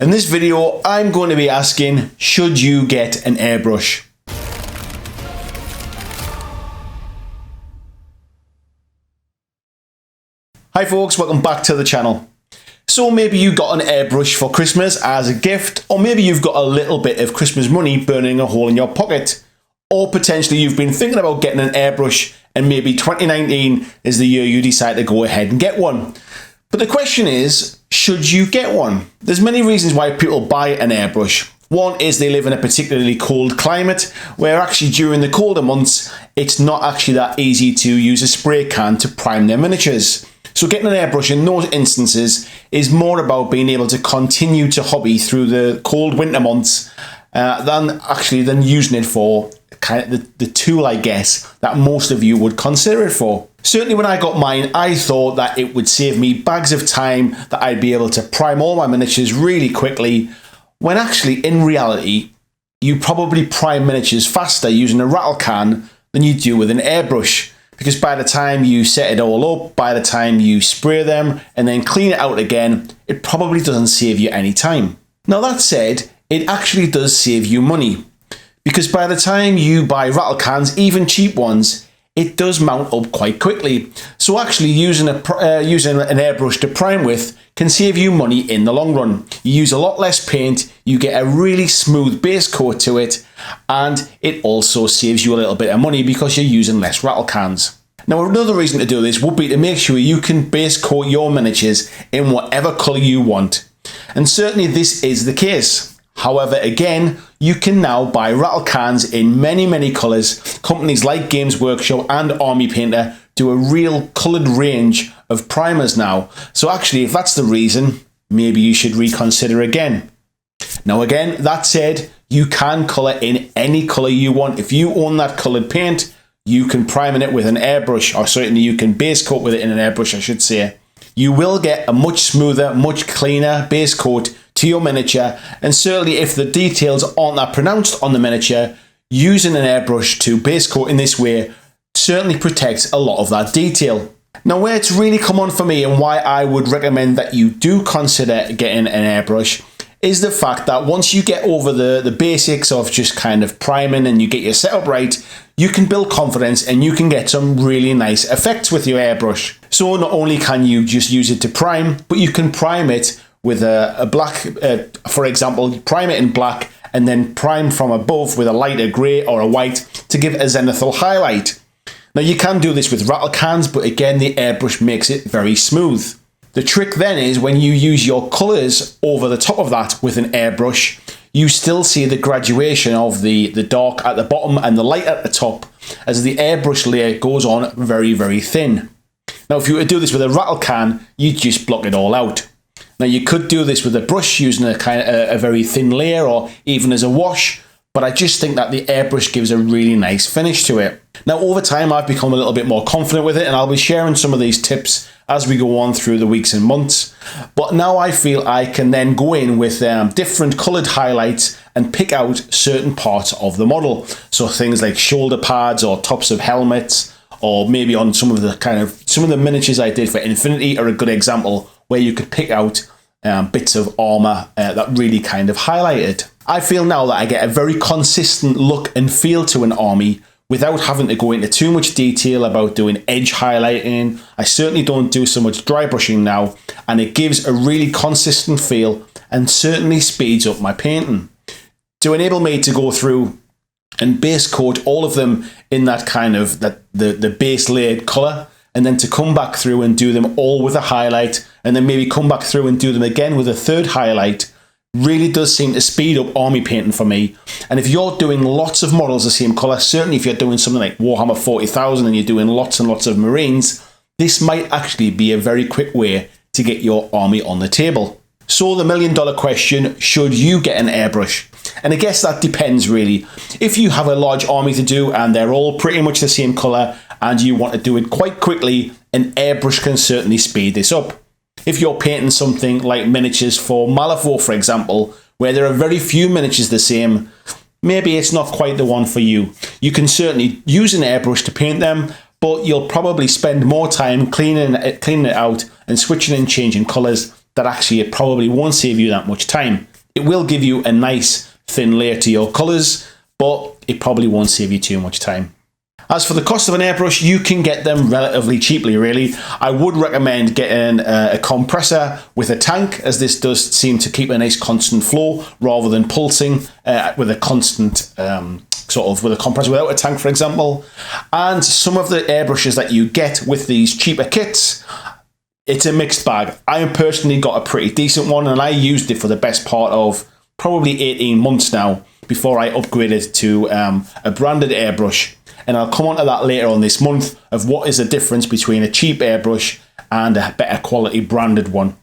In this video, I'm going to be asking, should you get an airbrush? Hi folks, welcome back to the channel. So maybe you got an airbrush for Christmas as a gift, or maybe you've got a little bit of Christmas money burning a hole in your pocket. Or potentially you've been thinking about getting an airbrush and maybe 2019 is the year you decide to go ahead and get one. But the question is, should you get one? There's many reasons why people buy an airbrush. One is they live in a particularly cold climate, where actually during the colder months, it's not actually that easy to use a spray can to prime their miniatures. So getting an airbrush in those instances is more about being able to continue to hobby through the cold winter months than using it for kind of the tool, I guess, that most of you would consider it for. Certainly when I got mine, I thought that it would save me bags of time, that I'd be able to prime all my miniatures really quickly, when actually in reality, you probably prime miniatures faster using a rattle can than you do with an airbrush. Because by the time you set it all up, by the time you spray them and then clean it out again, it probably doesn't save you any time. Now that said, it actually does save you money. Because by the time you buy rattle cans, even cheap ones, it does mount up quite quickly. So actually using an airbrush to prime with can save you money in the long run. You use a lot less paint, you get a really smooth base coat to it, and it also saves you a little bit of money because you're using less rattle cans. Now another reason to do this would be to make sure you can base coat your miniatures in whatever colour you want. And certainly this is the case. However, again, you can now buy rattle cans in many colours. Companies like Games Workshop and Army Painter do a real coloured range of primers now. So actually, if that's the reason, maybe you should reconsider again. Now again, that said, you can colour in any colour you want. If you own that coloured paint, you can prime it with an airbrush, or certainly you can base coat with it in an airbrush, I should say. You will get a much smoother, much cleaner base coat to your miniature, and certainly if the details aren't that pronounced on the miniature, using an airbrush to base coat in this way certainly protects a lot of that detail. Now where it's really come on for me and why I would recommend that you do consider getting an airbrush is the fact that once you get over the basics of just kind of priming and you get your setup right, you can build confidence and you can get some really nice effects with your airbrush. So not only can you just use it to prime, but you can prime it with a black, for example, prime it in black and then prime from above with a lighter grey or a white to give a zenithal highlight. Now you can do this with rattle cans, but again the airbrush makes it very smooth. The trick then is when you use your colours over the top of that with an airbrush, you still see the graduation of the dark at the bottom and the light at the top as the airbrush layer goes on very thin. Now if you were to do this with a rattle can, you'd just block it all out. Now you could do this with a brush using a very thin layer or even as a wash, but I just think that the airbrush gives a really nice finish to it. Now over time I've become a little bit more confident with it, and I'll be sharing some of these tips as we go on through the weeks and months. But now I feel I can then go in with different coloured highlights and pick out certain parts of the model. So things like shoulder pads or tops of helmets, or maybe on some of the miniatures I did for Infinity are a good example where you could pick out bits of armour that really kind of highlighted. I feel now that I get a very consistent look and feel to an army without having to go into too much detail about doing edge highlighting. I certainly don't do so much dry brushing now, and it gives a really consistent feel and certainly speeds up my painting. To enable me to go through and base coat all of them in that kind of the base layered colour, and then to come back through and do them all with a highlight, and then maybe come back through and do them again with a third highlight, really does seem to speed up army painting for me. And if you're doing lots of models the same colour, certainly if you're doing something like Warhammer 40,000 and you're doing lots and lots of Marines, this might actually be a very quick way to get your army on the table. So the million-dollar question, should you get an airbrush? And I guess that depends really. If you have a large army to do and they're all pretty much the same colour and you want to do it quite quickly, an airbrush can certainly speed this up. If you're painting something like miniatures for Malifaux, for example, where there are very few miniatures the same, maybe it's not quite the one for you. You can certainly use an airbrush to paint them, but you'll probably spend more time cleaning it out and switching and changing colours that actually it probably won't save you that much time. It will give you a nice thin layer to your colours, but it probably won't save you too much time. As for the cost of an airbrush, you can get them relatively cheaply, really. I would recommend getting a compressor with a tank, as this does seem to keep a nice constant flow rather than pulsing with a constant with a compressor without a tank, for example. And some of the airbrushes that you get with these cheaper kits, it's a mixed bag. I personally got a pretty decent one, and I used it for the best part of probably 18 months now before I upgraded to a branded airbrush. And I'll come on to that later on this month of what is the difference between a cheap airbrush and a better quality branded one.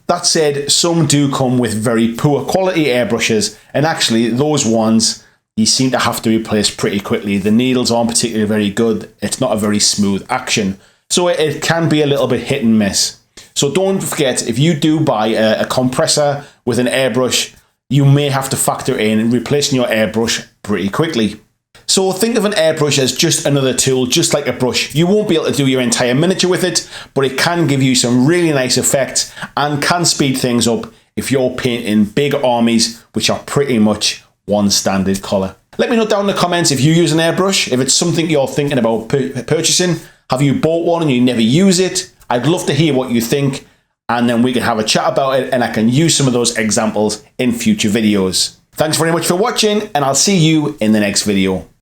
That said, some do come with very poor quality airbrushes, and actually those ones you seem to have to replace pretty quickly. The needles aren't particularly very good. It's not a very smooth action. So it can be a little bit hit and miss. So don't forget, if you do buy a compressor with an airbrush, you may have to factor in replacing your airbrush pretty quickly. So think of an airbrush as just another tool, just like a brush. You won't be able to do your entire miniature with it, but it can give you some really nice effects and can speed things up if you're painting big armies, which are pretty much one standard colour. Let me know down in the comments if you use an airbrush, if it's something you're thinking about purchasing. Have you bought one and you never use it? I'd love to hear what you think, and then we can have a chat about it and I can use some of those examples in future videos. Thanks very much for watching, and I'll see you in the next video.